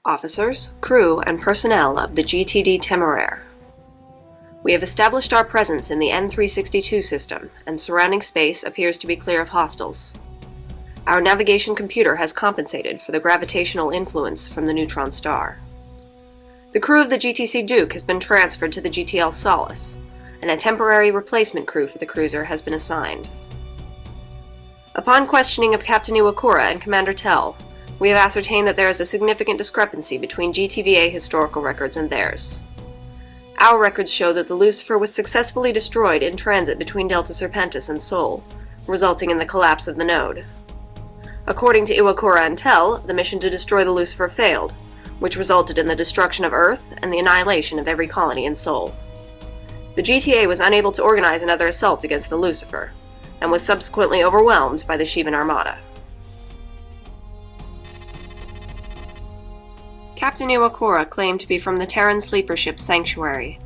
officers, crew, and personnel of the GTD Temeraire. We have established our presence in the N362 system, and surrounding space appears to be clear of hostiles. Our navigation computer has compensated for the gravitational influence from the neutron star. The crew of the GTC Duke has been transferred to the GTL Solace, and a temporary replacement crew for the cruiser has been assigned. Upon questioning of Captain Iwakura and Commander Tell, we have ascertained that there is a significant discrepancy between GTVA historical records and theirs. Our records show that the Lucifer was successfully destroyed in transit between Delta Serpentis and Sol, resulting in the collapse of the node. According to Iwakura and Tell, the mission to destroy the Lucifer failed, which resulted in the destruction of Earth and the annihilation of every colony in Sol. The GTA was unable to organize another assault against the Lucifer, and was subsequently overwhelmed by the Shivan Armada. Captain Iwakura claimed to be from the Terran sleeper ship Sanctuary.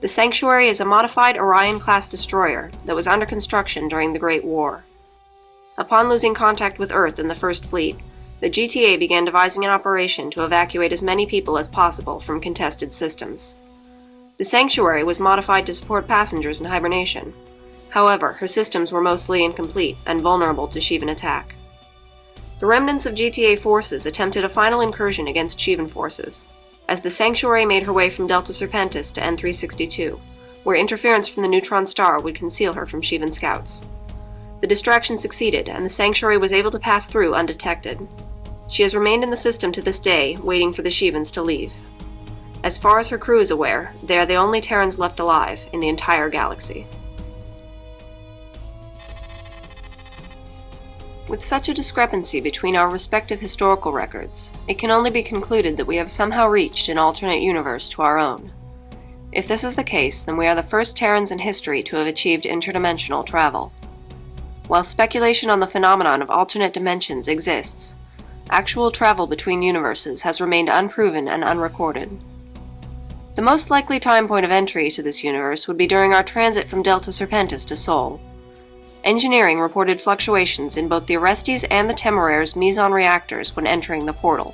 The Sanctuary is a modified Orion-class destroyer that was under construction during the Great War. Upon losing contact with Earth in the First Fleet, the GTA began devising an operation to evacuate as many people as possible from contested systems. The Sanctuary was modified to support passengers in hibernation. However, her systems were mostly incomplete and vulnerable to Shivan attack. The remnants of GTA forces attempted a final incursion against Shivan forces, as the Sanctuary made her way from Delta Serpentis to N362, where interference from the neutron star would conceal her from Shivan scouts. The distraction succeeded, and the Sanctuary was able to pass through undetected. She has remained in the system to this day, waiting for the Shivans to leave. As far as her crew is aware, they are the only Terrans left alive in the entire galaxy. With such a discrepancy between our respective historical records, it can only be concluded that we have somehow reached an alternate universe to our own. If this is the case, then we are the first Terrans in history to have achieved interdimensional travel. While speculation on the phenomenon of alternate dimensions exists, actual travel between universes has remained unproven and unrecorded. The most likely time point of entry to this universe would be during our transit from Delta Serpentis to Sol. Engineering reported fluctuations in both the Orestes and the Temeraire's meson reactors when entering the portal.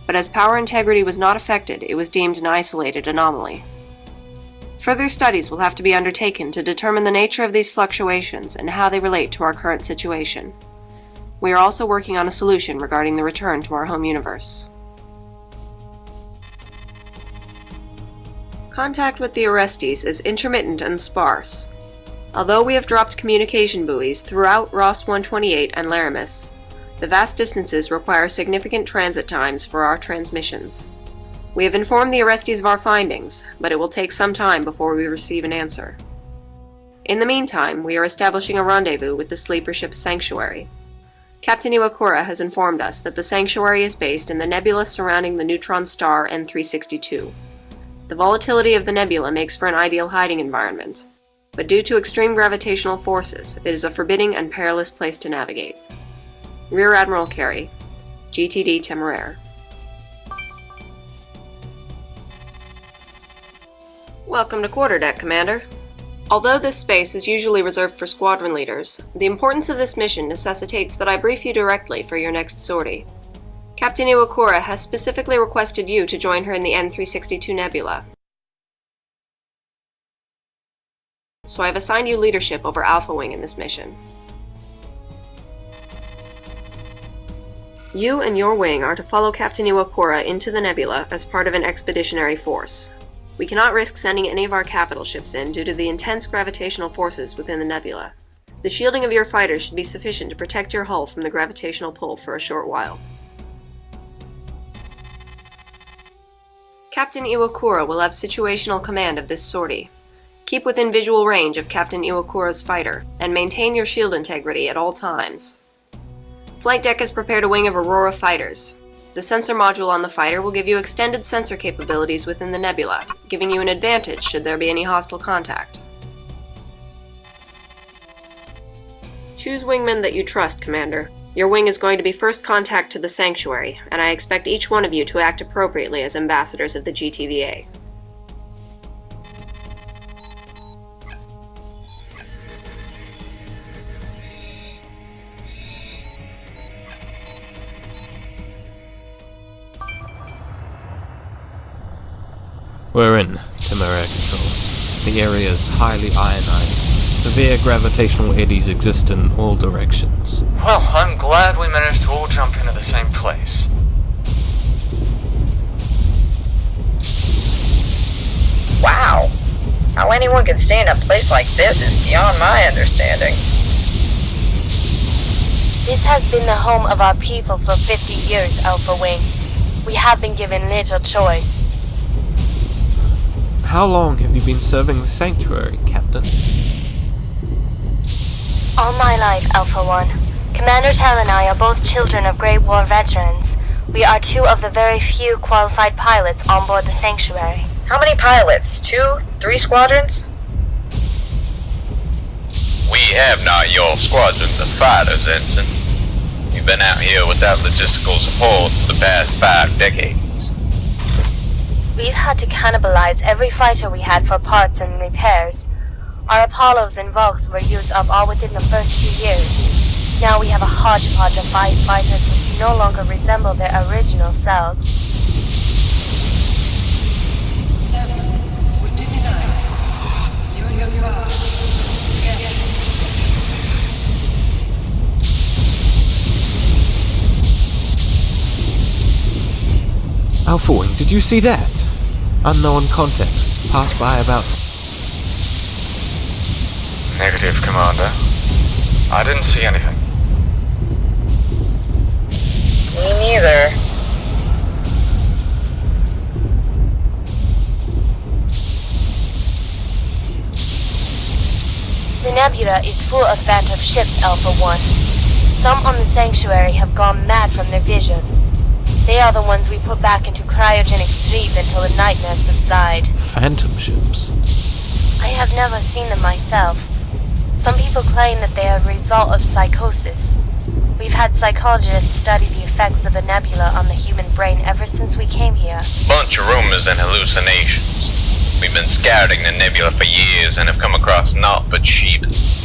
But as power integrity was not affected, it was deemed an isolated anomaly. Further studies will have to be undertaken to determine the nature of these fluctuations and how they relate to our current situation. We are also working on a solution regarding the return to our home universe. Contact with the Orestes is intermittent and sparse. Although we have dropped communication buoys throughout Ross 128 and Laramis, the vast distances require significant transit times for our transmissions. We have informed the Orestes of our findings, but it will take some time before we receive an answer. In the meantime, we are establishing a rendezvous with the sleeper ship Sanctuary. Captain Iwakura has informed us that the Sanctuary is based in the nebula surrounding the neutron star N362. The volatility of the nebula makes for an ideal hiding environment, but due to extreme gravitational forces, it is a forbidding and perilous place to navigate. Rear Admiral Carey, GTD Temeraire. Welcome to Quarterdeck, Commander. Although this space is usually reserved for squadron leaders, the importance of this mission necessitates that I brief you directly for your next sortie. Captain Iwakura has specifically requested you to join her in the N362 Nebula, so I have assigned you leadership over Alpha Wing in this mission. You and your wing are to follow Captain Iwakura into the nebula as part of an expeditionary force. We cannot risk sending any of our capital ships in due to the intense gravitational forces within the nebula. The shielding of your fighters should be sufficient to protect your hull from the gravitational pull for a short while. Captain Iwakura will have situational command of this sortie. Keep within visual range of Captain Iwakura's fighter, and maintain your shield integrity at all times. Flight Deck has prepared a wing of Aurora fighters. The sensor module on the fighter will give you extended sensor capabilities within the nebula, giving you an advantage should there be any hostile contact. Choose wingmen that you trust, Commander. Your wing is going to be first contact to the Sanctuary, and I expect each one of you to act appropriately as ambassadors of the GTVA. We're in Temeraire control. The area is highly ionized. Severe gravitational eddies exist in all directions. Well, I'm glad we managed to all jump into the same place. Wow! How anyone could stay in a place like this is beyond my understanding. This has been the home of our people for 50 years, Alpha Wing. We have been given little choice. How long have you been serving the Sanctuary, Captain? All my life, Alpha One. Commander Tell and I are both children of Great War veterans. We are two of the very few qualified pilots on board the Sanctuary. How many pilots? 2, 3 squadrons? We have not your squadron of fighters, Ensign. We've been out here without logistical support for the past 5 decades. We've had to cannibalize every fighter we had for parts and repairs. Our Apollos and Vulks were used up all within the first 2 years. Now we have a hodgepodge of fighters which no longer resemble their original selves. Alpha Wing, did you see that? Unknown contact. Passed by about... Negative, Commander. I didn't see anything. Me neither. The nebula is full of phantom ships, Alpha One. Some on the Sanctuary have gone mad from their visions. They are the ones we put back into cryogenic sleep until the nightmare subside. Phantom ships? I have never seen them myself. Some people claim that they are a result of psychosis. We've had psychologists study the effects of the nebula on the human brain ever since we came here. Bunch of rumors and hallucinations. We've been scouting the nebula for years and have come across naught but Shivans.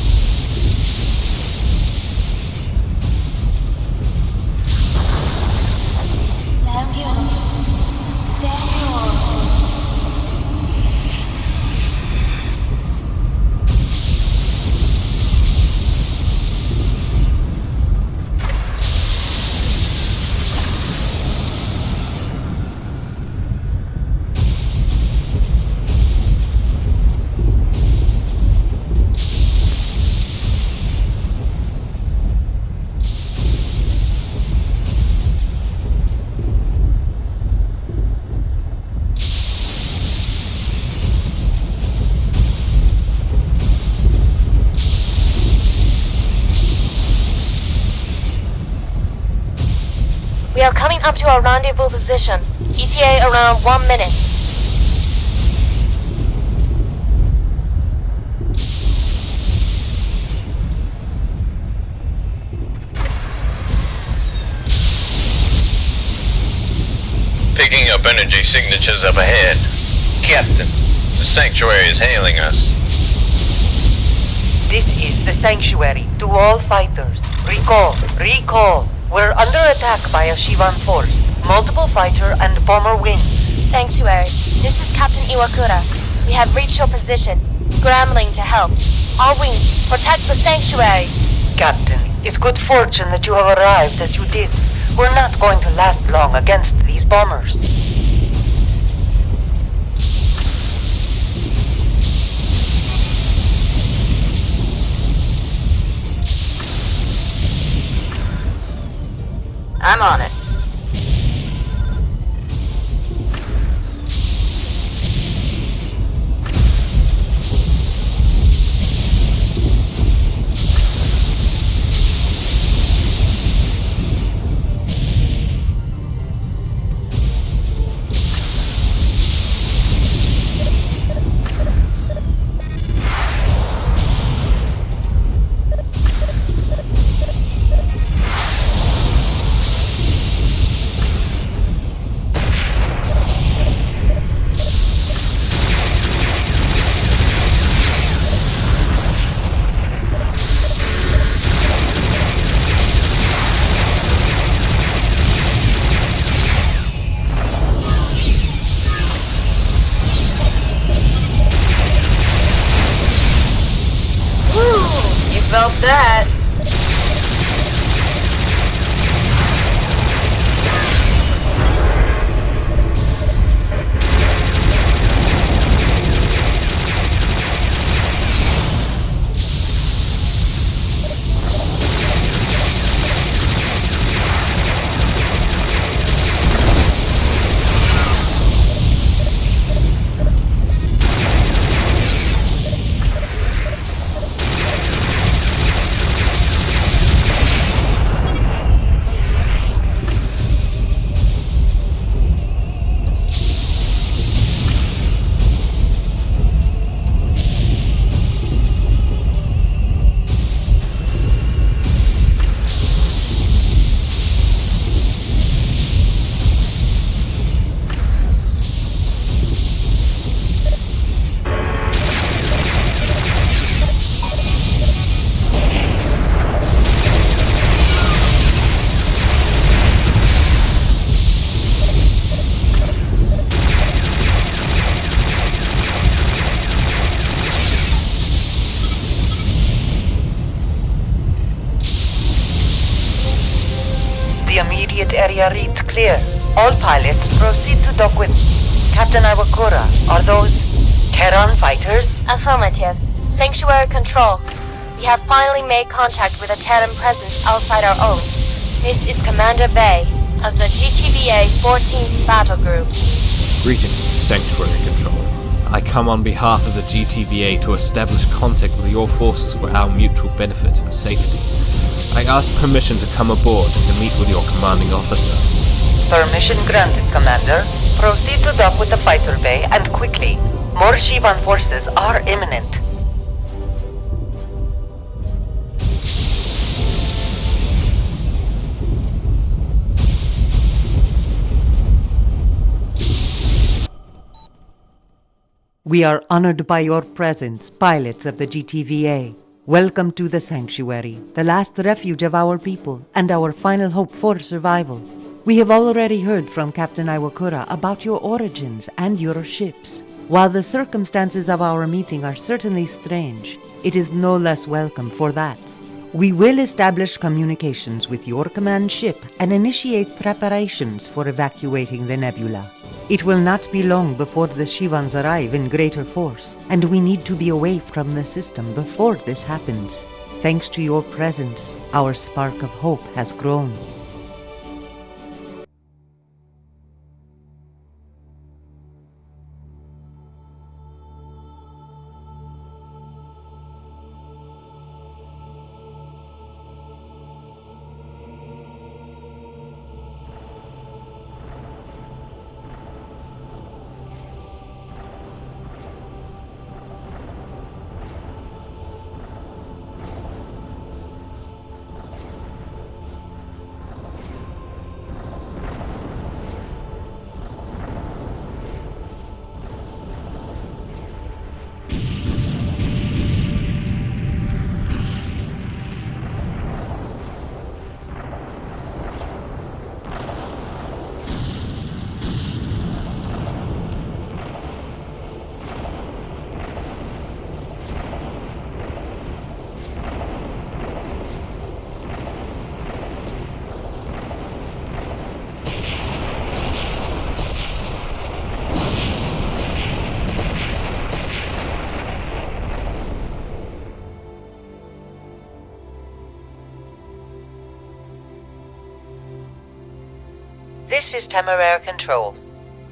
We are coming up to our rendezvous position. ETA around 1 minute. Picking up energy signatures up ahead. Captain, the Sanctuary is hailing us. This is the Sanctuary. To all fighters. Recall. We're under attack by a Shivan force. Multiple fighter and bomber wings. Sanctuary, this is Captain Iwakura. We have reached your position. Scrambling to help. All wings, protect the Sanctuary. Captain, it's good fortune that you have arrived as you did. We're not going to last long against these bombers. I'm on it. about that. The immediate area reads clear. All pilots proceed to dock with Captain Iwakura. Are those Terran fighters? Affirmative. Sanctuary Control. We have finally made contact with a Terran presence outside our own. This is Commander Bay of the GTVA 14th Battle Group. Greetings, Sanctuary Control. I come on behalf of the GTVA to establish contact with your forces for our mutual benefit and safety. I ask permission to come aboard and meet with your commanding officer. Permission granted, Commander. Proceed to dock with the fighter bay, and quickly. More Shivan forces are imminent. We are honored by your presence, pilots of the GTVA. Welcome to the Sanctuary, the last refuge of our people and our final hope for survival. We have already heard from Captain Iwakura about your origins and your ships. While the circumstances of our meeting are certainly strange, it is no less welcome for that. We will establish communications with your command ship and initiate preparations for evacuating the nebula. It will not be long before the Shivans arrive in greater force, and we need to be away from the system before this happens. Thanks to your presence, our spark of hope has grown. This is Temeraire Control.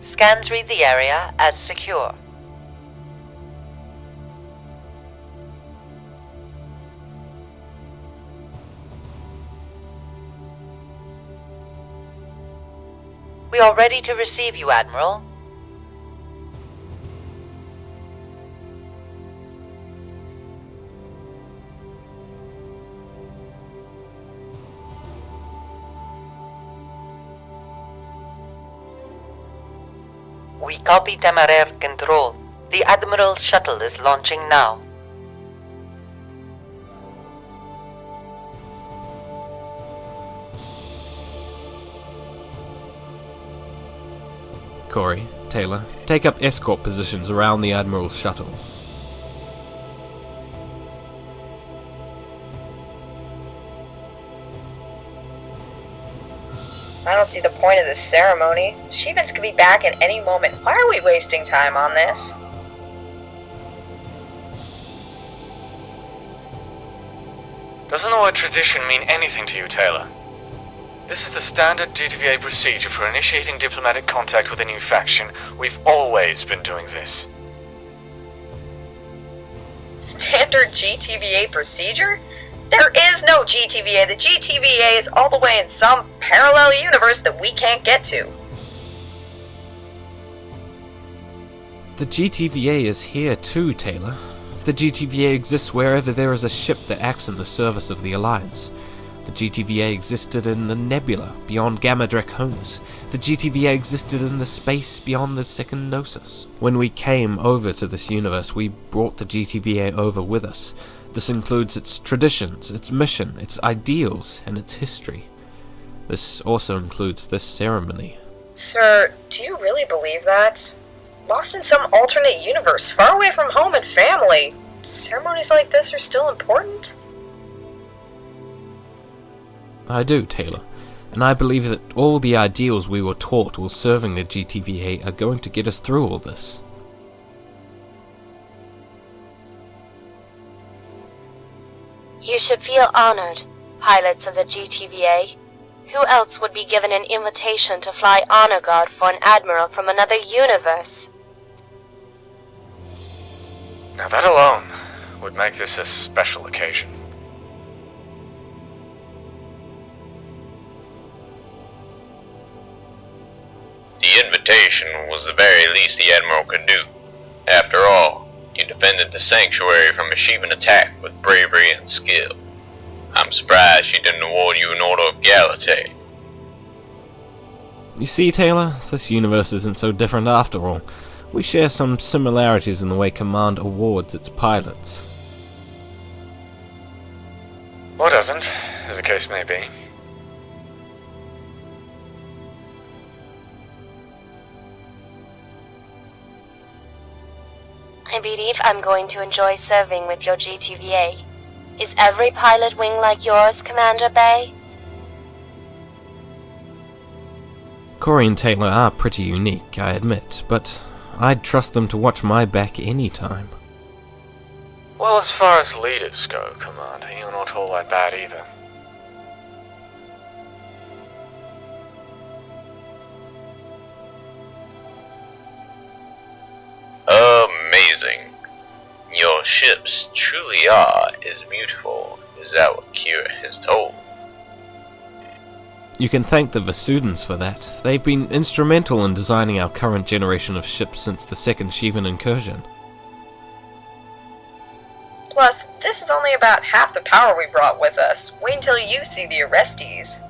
Scans read the area as secure. We are ready to receive you, Admiral. We copy Temeraire Control. The Admiral's shuttle is launching now. Corey, Taylor, take up escort positions around the Admiral's shuttle. I don't see the point of this ceremony. Shivans could be back at any moment. Why are we wasting time on this? Doesn't the word tradition mean anything to you, Taylor? This is the standard GTVA procedure for initiating diplomatic contact with a new faction. We've always been doing this. Standard GTVA procedure? There is no GTVA. The GTVA is all the way in some parallel universe that we can't get to. The GTVA is here too, Taylor. The GTVA exists wherever there is a ship that acts in the service of the Alliance. The GTVA existed in the nebula beyond Gamma Draconis. The GTVA existed in the space beyond the second Gnosis. When we came over to this universe, we brought the GTVA over with us. This includes its traditions, its mission, its ideals, and its history. This also includes this ceremony. Sir, do you really believe that? Lost in some alternate universe, far away from home and family. Ceremonies like this are still important? I do, Taylor, and I believe that all the ideals we were taught while serving the GTVA are going to get us through all this. You should feel honored, pilots of the GTVA. Who else would be given an invitation to fly honor guard for an admiral from another universe? Now that alone would make this a special occasion. The invitation was the very least the Admiral could do. After all, you defended the Sanctuary from a Shivan attack with bravery and skill. I'm surprised she didn't award you an Order of Galatea. You see, Taylor, this universe isn't so different after all. We share some similarities in the way Command awards its pilots. Or doesn't, as the case may be. I believe I'm going to enjoy serving with your GTVA. Is every pilot wing like yours, Commander Bay? Corey and Taylor are pretty unique, I admit, but I'd trust them to watch my back any time. Well, as far as leaders go, Commander, you're not all that bad either. Amazing. Your ships truly are as beautiful as our Kira has told. You can thank the Vasudans for that. They've been instrumental in designing our current generation of ships since the second Shivan incursion. Plus, this is only about half the power we brought with us. Wait until you see the Arrestes.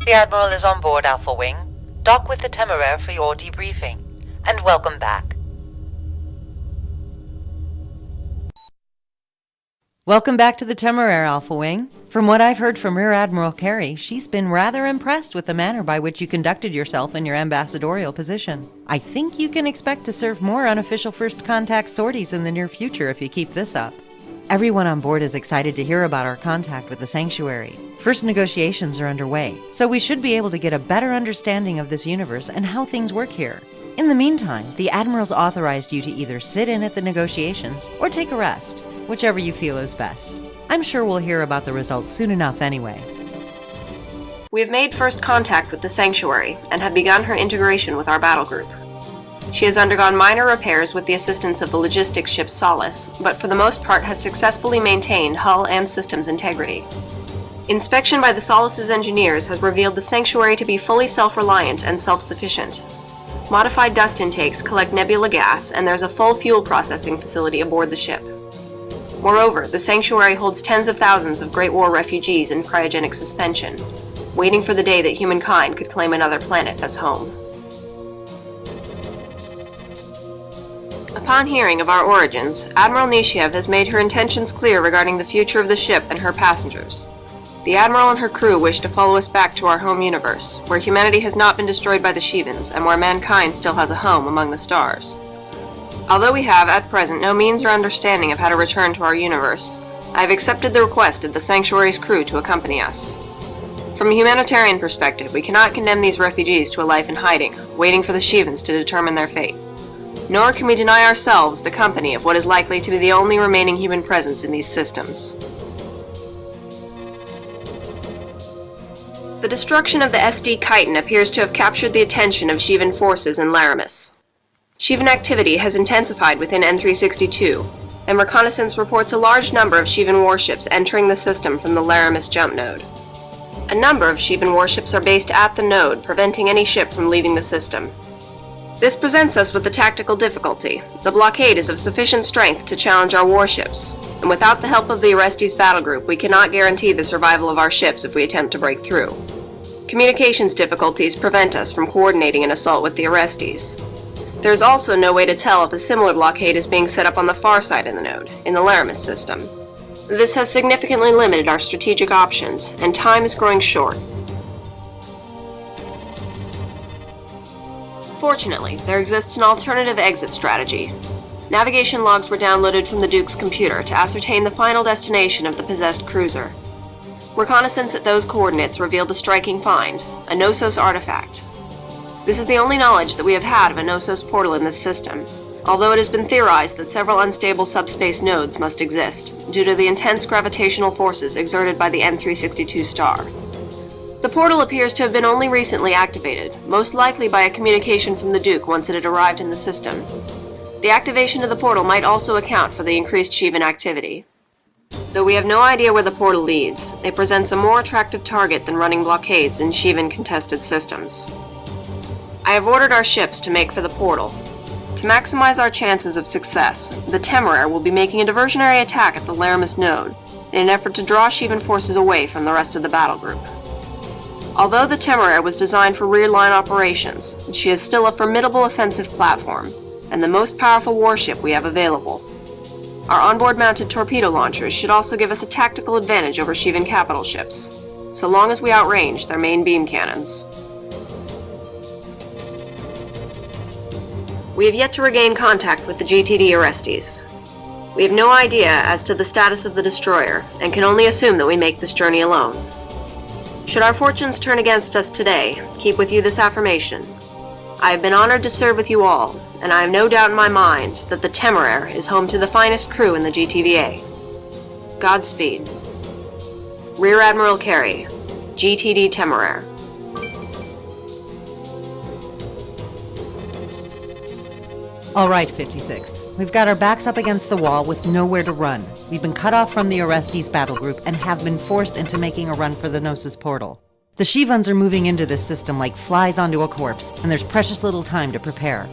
The Admiral is on board, Alpha Wing. Dock with the Temeraire for your debriefing. And welcome back. Welcome back to the Temeraire, Alpha Wing. From what I've heard from Rear Admiral Carey, she's been rather impressed with the manner by which you conducted yourself in your ambassadorial position. I think you can expect to serve more unofficial first contact sorties in the near future if you keep this up. Everyone on board is excited to hear about our contact with the Sanctuary. First negotiations are underway, so we should be able to get a better understanding of this universe and how things work here. In the meantime, the Admiral's authorized you to either sit in at the negotiations or take a rest, whichever you feel is best. I'm sure we'll hear about the results soon enough anyway. We have made first contact with the Sanctuary and have begun her integration with our battle group. She has undergone minor repairs with the assistance of the logistics ship Solace, but for the most part has successfully maintained hull and systems integrity. Inspection by the Solace's engineers has revealed the Sanctuary to be fully self-reliant and self-sufficient. Modified dust intakes collect nebula gas, and there's a full fuel processing facility aboard the ship. Moreover, the Sanctuary holds tens of thousands of Great War refugees in cryogenic suspension, waiting for the day that humankind could claim another planet as home. Upon hearing of our origins, Admiral Nishiev has made her intentions clear regarding the future of the ship and her passengers. The Admiral and her crew wish to follow us back to our home universe, where humanity has not been destroyed by the Shivans, and where mankind still has a home among the stars. Although we have, at present, no means or understanding of how to return to our universe, I have accepted the request of the Sanctuary's crew to accompany us. From a humanitarian perspective, we cannot condemn these refugees to a life in hiding, waiting for the Shivans to determine their fate. Nor can we deny ourselves the company of what is likely to be the only remaining human presence in these systems. The destruction of the SD Chiton appears to have captured the attention of Shivan forces in Laramis. Shivan activity has intensified within N362, and reconnaissance reports a large number of Shivan warships entering the system from the Laramis jump node. A number of Shivan warships are based at the node, preventing any ship from leaving the system. This presents us with a tactical difficulty. The blockade is of sufficient strength to challenge our warships, and without the help of the Orestes battle group, we cannot guarantee the survival of our ships if we attempt to break through. Communications difficulties prevent us from coordinating an assault with the Orestes. There is also no way to tell if a similar blockade is being set up on the far side of the node, in the Laramis system. This has significantly limited our strategic options, and time is growing short. Fortunately, there exists an alternative exit strategy. Navigation logs were downloaded from the Duke's computer to ascertain the final destination of the possessed cruiser. Reconnaissance at those coordinates revealed a striking find, a Knossos artifact. This is the only knowledge that we have had of a Knossos portal in this system, although it has been theorized that several unstable subspace nodes must exist, due to the intense gravitational forces exerted by the N362 star. The portal appears to have been only recently activated, most likely by a communication from the Duke once it had arrived in the system. The activation of the portal might also account for the increased Shivan activity. Though we have no idea where the portal leads, it presents a more attractive target than running blockades in Shivan contested systems. I have ordered our ships to make for the portal. To maximize our chances of success, the Temeraire will be making a diversionary attack at the Laramis node in an effort to draw Shivan forces away from the rest of the battle group. Although the Temeraire was designed for rear-line operations, she is still a formidable offensive platform, and the most powerful warship we have available. Our onboard-mounted torpedo launchers should also give us a tactical advantage over Shivan capital ships, so long as we outrange their main beam cannons. We have yet to regain contact with the GTD Orestes. We have no idea as to the status of the destroyer, and can only assume that we make this journey alone. Should our fortunes turn against us today, keep with you this affirmation. I have been honored to serve with you all, and I have no doubt in my mind that the Temeraire is home to the finest crew in the GTVA. Godspeed. Rear Admiral Carey, GTD Temeraire. All right, 56th. We've got our backs up against the wall with nowhere to run. We've been cut off from the Orestes battle group and have been forced into making a run for the Knossos portal. The Shivans are moving into this system like flies onto a corpse, and there's precious little time to prepare.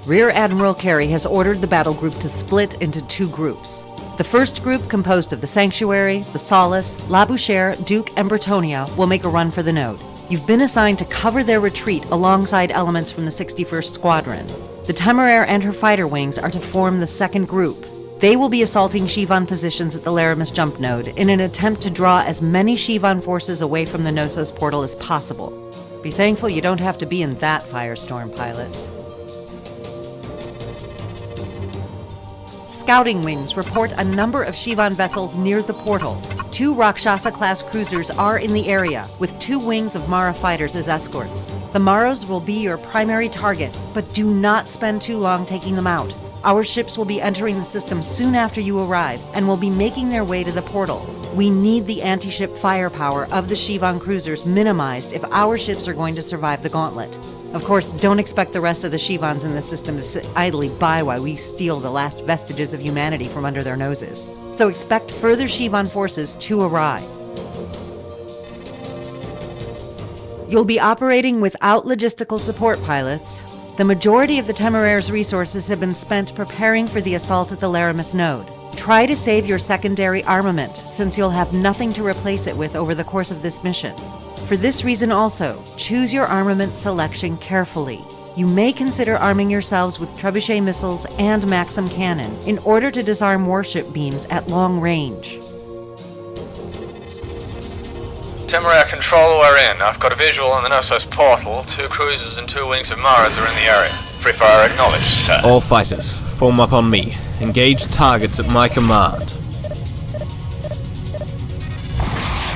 Rear Admiral Carey has ordered the battle group to split into two groups. The The first group, composed of the Sanctuary, the Solace, La Bouchère, Duke, and Bretonia, will make a run for the node. You've been assigned to cover their retreat alongside elements from the 61st Squadron. The Temeraire and her fighter wings are to form the second group. They will be assaulting Shivan positions at the Laramis jump node in an attempt to draw as many Shivan forces away from the Knossos portal as possible. Be thankful you don't have to be in that firestorm, pilots. Scouting wings report a number of Shivan vessels near the portal. 2 Rakshasa-class cruisers are in the area, with 2 wings of Mara fighters as escorts. The Maras will be your primary targets, but do not spend too long taking them out. Our ships will be entering the system soon after you arrive, and will be making their way to the portal. We need the anti-ship firepower of the Shivan cruisers minimized if our ships are going to survive the gauntlet. Of course, don't expect the rest of the Shivans in the system to sit idly by while we steal the last vestiges of humanity from under their noses. So expect further Shivan forces to arrive. You'll be operating without logistical support, pilots. The majority of the Temeraire's resources have been spent preparing for the assault at the Laramis node. Try to save your secondary armament, since you'll have nothing to replace it with over the course of this mission. For this reason also, choose your armament selection carefully. You may consider arming yourselves with trebuchet missiles and Maxim cannon in order to disarm warship beams at long range. Temeraire Control, we're in. I've got a visual on the Knossos portal. 2 cruisers and 2 wings of Maras are in the area. Free fire acknowledged, sir. All fighters, form up on me. Engage targets at my command.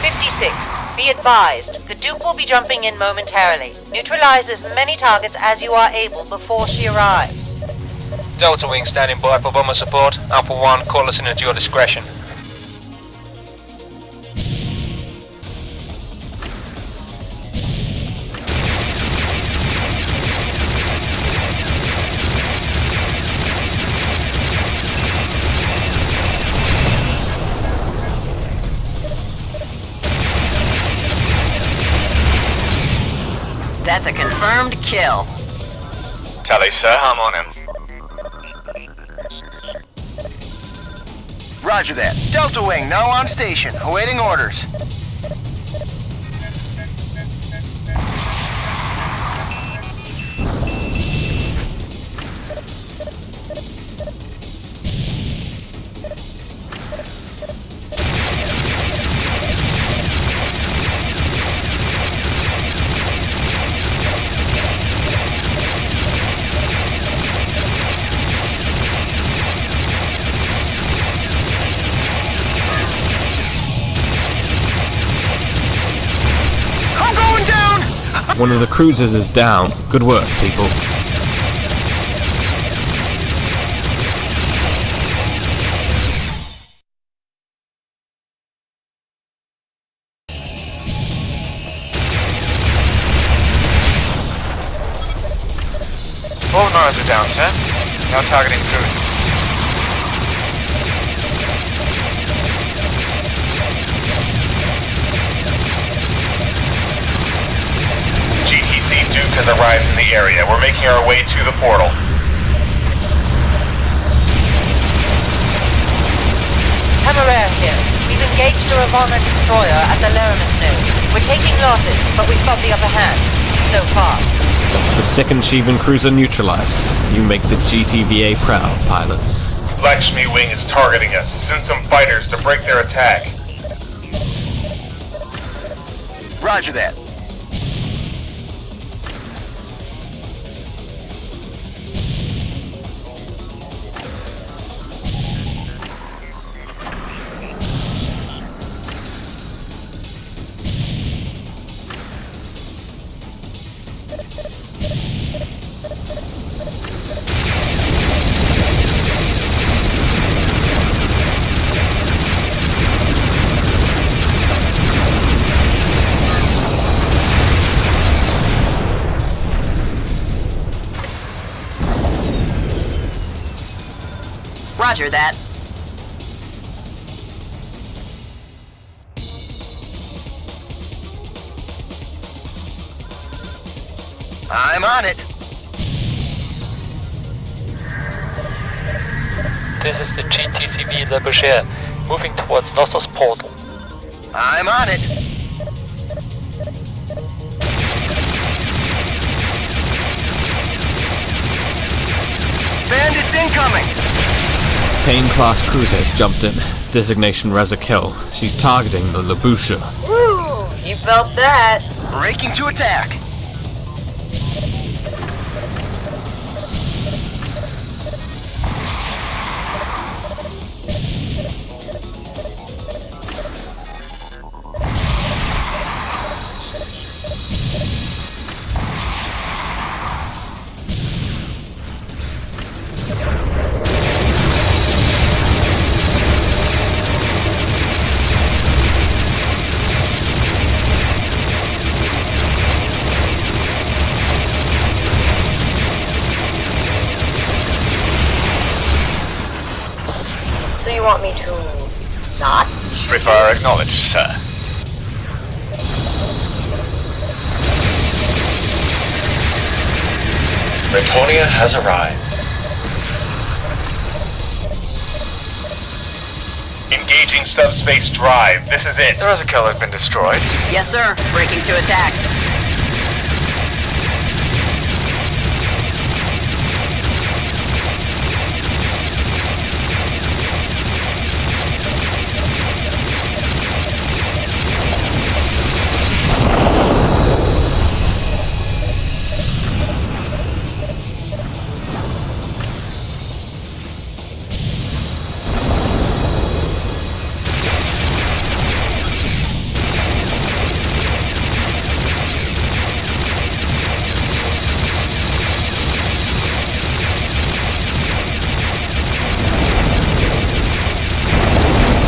56th, be advised, the Duke will be jumping in momentarily. Neutralize as many targets as you are able before she arrives. Delta Wing standing by for bomber support. Alpha 1, call us in at your discretion. That's a confirmed kill. Tally, sir, I'm on him. Roger that. Delta Wing, now on station, awaiting orders. One of the cruisers is down. Good work, people. All Maras are down, sir. Now targeting cruisers. GTC Duke has arrived in the area. We're making our way to the portal. Temeraire here. We've engaged a Ravana destroyer at the Laramis node. We're taking losses, but we've got the upper hand. So far. The second Shivan cruiser neutralized. You make the GTVA proud, pilots. Lakshmi Wing is targeting us. Send some fighters to break their attack. Roger that. Roger that. I'm on it. This is the GTCV Le Boucher, moving towards Nostos portal. I'm on it. Bandits incoming! Kane-class cruiser has jumped in. Designation Reza Kill. She's targeting the Labusha. Woo! You felt that. Breaking to attack. So you want me to not? Free fire acknowledged, sir. Bretonia has arrived. Engaging subspace drive. This is it. The Rezakel has been destroyed. Yes, sir. Breaking to attack.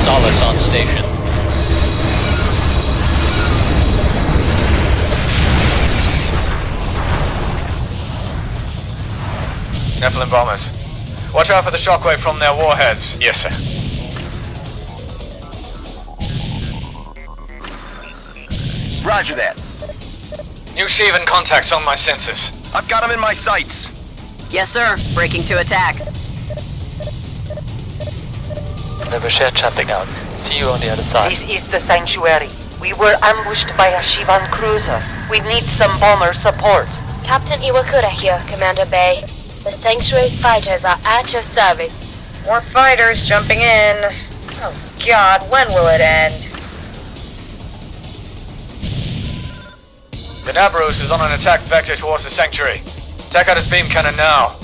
Solace on station. Nephilim bombers. Watch out for the shockwave from their warheads. Yes, sir. Roger that. New Shivan contacts on my sensors. I've got them in my sights. Yes, sir. Breaking to attack. Le Boucher jumping out. See you on the other side. This is the Sanctuary. We were ambushed by a Shivan cruiser. We need some bomber support. Captain Iwakura here, Commander Bay. The Sanctuary's fighters are at your service. More fighters jumping in. Oh god, when will it end? The Nabros is on an attack vector towards the Sanctuary. Take out his beam cannon now.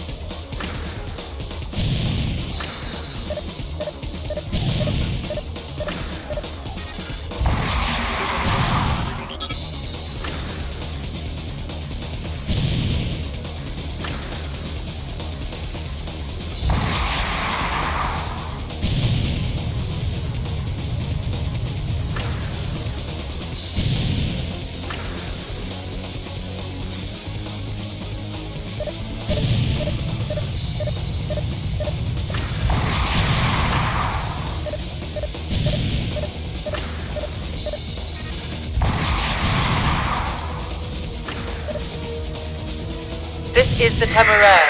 This is the Temeraire.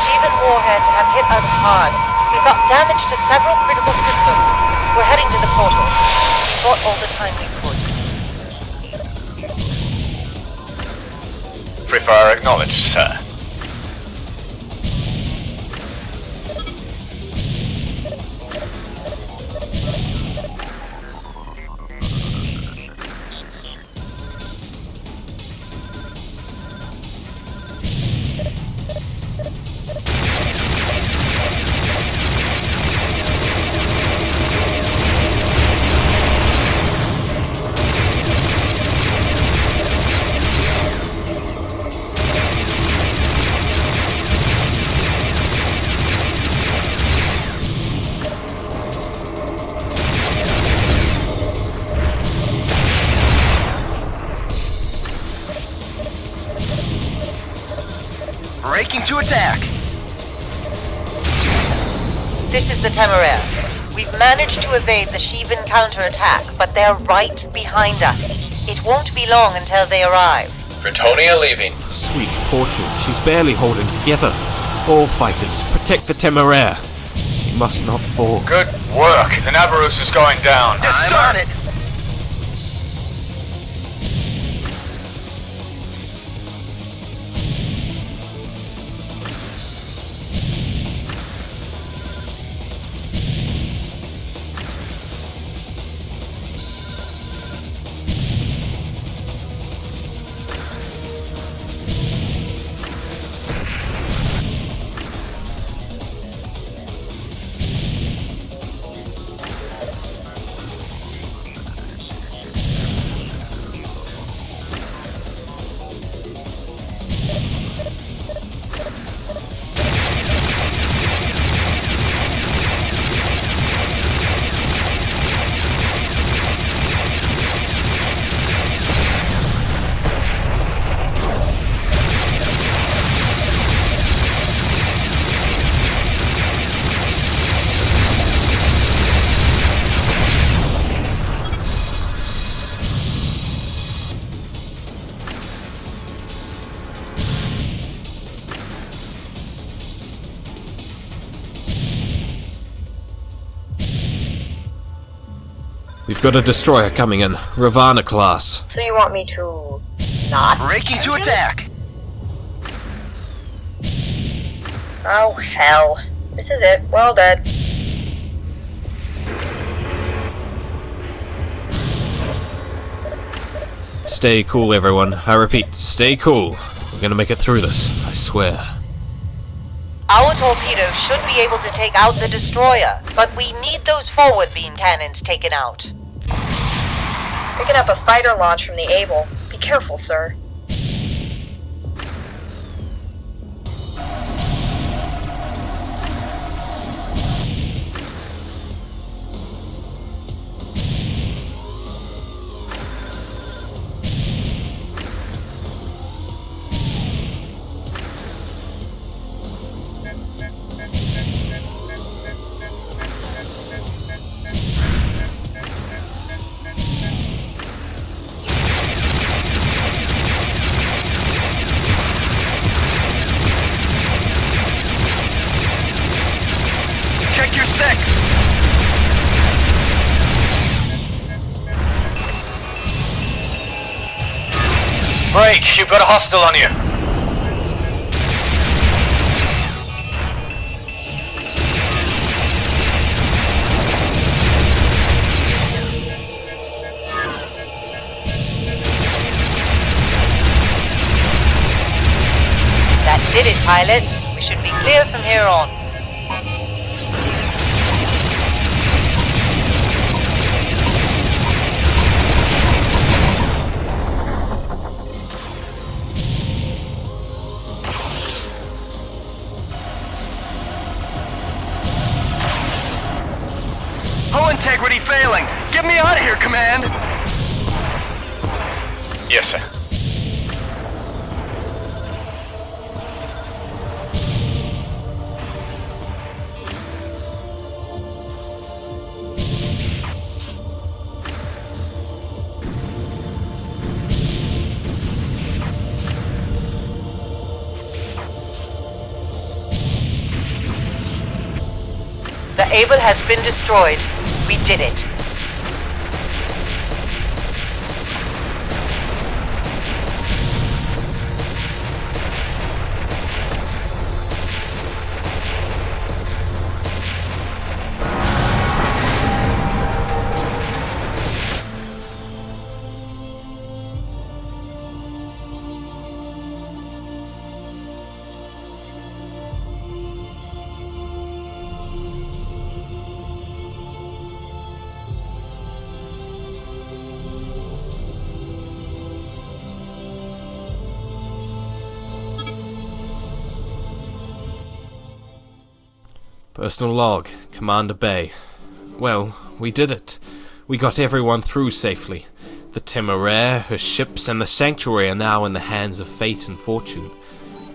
Shivan warheads have hit us hard. We've got damage to several critical systems. We're heading to the portal. We bought all the time we could. Free fire acknowledged, sir. Breaking to attack. This is the Temeraire. We've managed to evade the Shivan counterattack, but they're right behind us. It won't be long until they arrive. Bretonia leaving. Sweet fortune, she's barely holding together. All fighters, protect the Temeraire. We must not fall. Good work. The Nabarus is going down. I'm on it. We've got a destroyer coming in, Ravana class. So you want me to not Breaking to attack. Oh, hell. This is it. We're all dead. Stay cool, everyone. I repeat, stay cool. We're gonna make it through this, I swear. Our torpedoes should be able to take out the destroyer, but we need those forward beam cannons taken out. Picking up a fighter launch from the Able. Be careful, sir. Check your six. Break, you've got a hostile on you. That did it, pilot. We should be clear from here on. Hull integrity failing. Get me out of here, Command. Yes, sir. The Able has been destroyed. We did it. Personal log, Commander Bay. Well, we did it. We got everyone through safely. The Temeraire, her ships, and the Sanctuary are now in the hands of fate and fortune.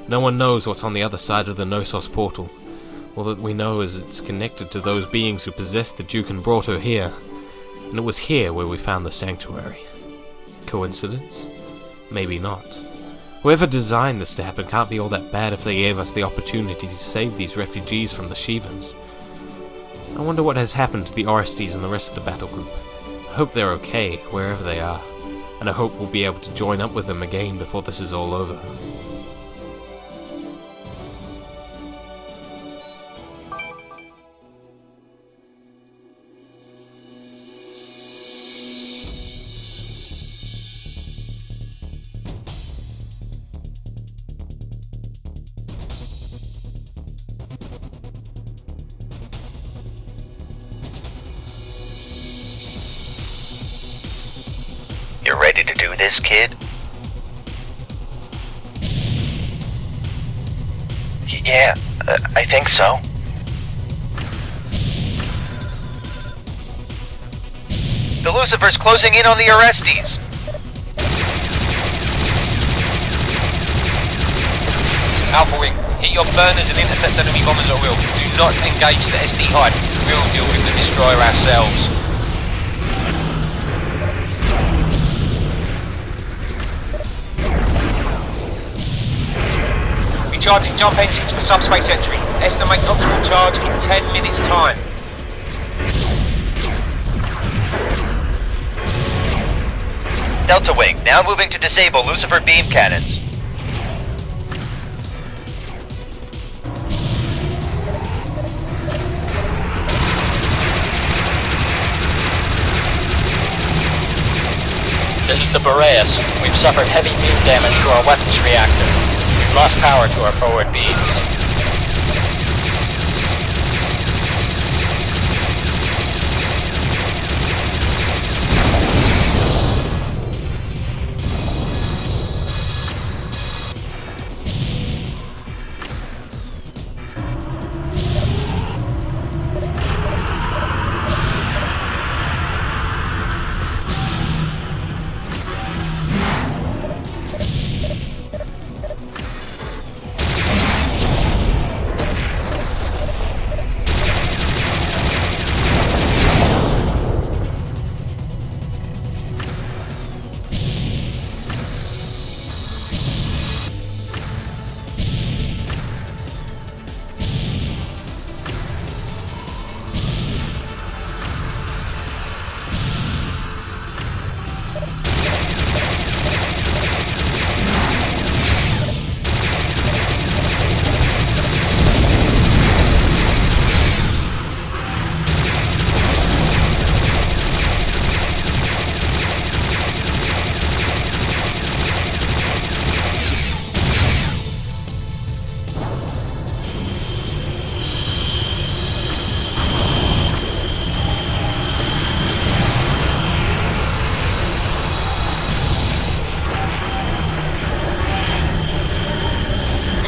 No one knows what's on the other side of the Knossos portal. All that we know is it's connected to those beings who possessed the Duke and brought her here. And it was here where we found the Sanctuary. Coincidence? Maybe not. Whoever designed this to happen can't be all that bad if they gave us the opportunity to save these refugees from the Shivans. I wonder what has happened to the Orestes and the rest of the battle group. I hope they're okay, wherever they are, and I hope we'll be able to join up with them again before this is all over. You ready to do this, kid? Yeah, I think so. The Lucifer's closing in on the Orestes. Alpha Wing, hit your burners and intercept enemy bombers at will. Do not engage the SD hide. We'll deal with the destroyer ourselves. Recharging jump engines for subspace entry. Estimate optimal charge in 10 minutes time. Delta Wing, now moving to disable Lucifer beam cannons. This is the Boreas. We've suffered heavy beam damage to our weapons reactor. We've lost power to our forward beams.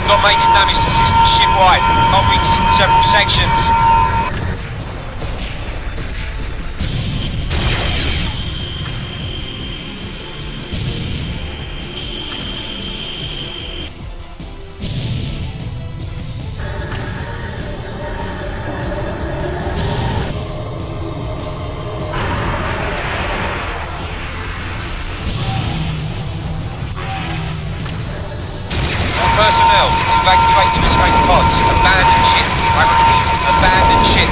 Got major damage to systems shipwide. Hull reaches in several sections. Personnel, evacuate to escape pods. Abandon ship. I repeat, abandon ship.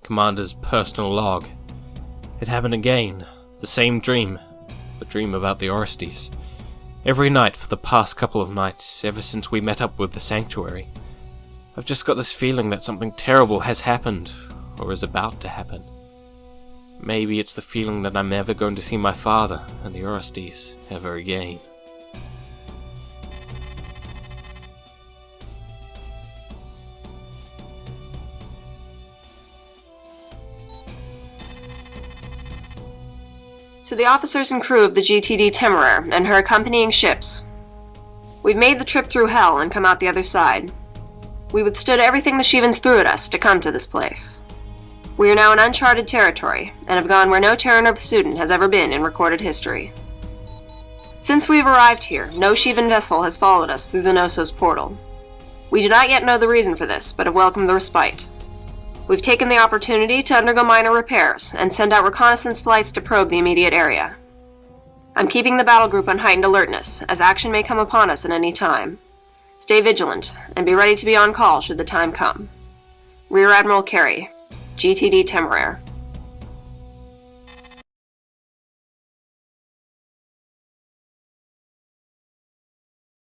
Commander's personal log. It happened again. The same dream. The dream about the Orestes. Every night for the past couple of nights, ever since we met up with the Sanctuary. I've just got this feeling that something terrible has happened, or is about to happen. Maybe it's the feeling that I'm never going to see my father and the Orestes ever again. To the officers and crew of the GTD Temeraire and her accompanying ships, we've made the trip through hell and come out the other side. We withstood everything the Shivans threw at us to come to this place. We are now in uncharted territory, and have gone where no Terra Nova student has ever been in recorded history. Since we have arrived here, no Shivan vessel has followed us through the Knossos portal. We do not yet know the reason for this, but have welcomed the respite. We've taken the opportunity to undergo minor repairs, and send out reconnaissance flights to probe the immediate area. I'm keeping the battle group on heightened alertness, as action may come upon us at any time. Stay vigilant, and be ready to be on call should the time come. Rear Admiral Carey, GTD Temeraire.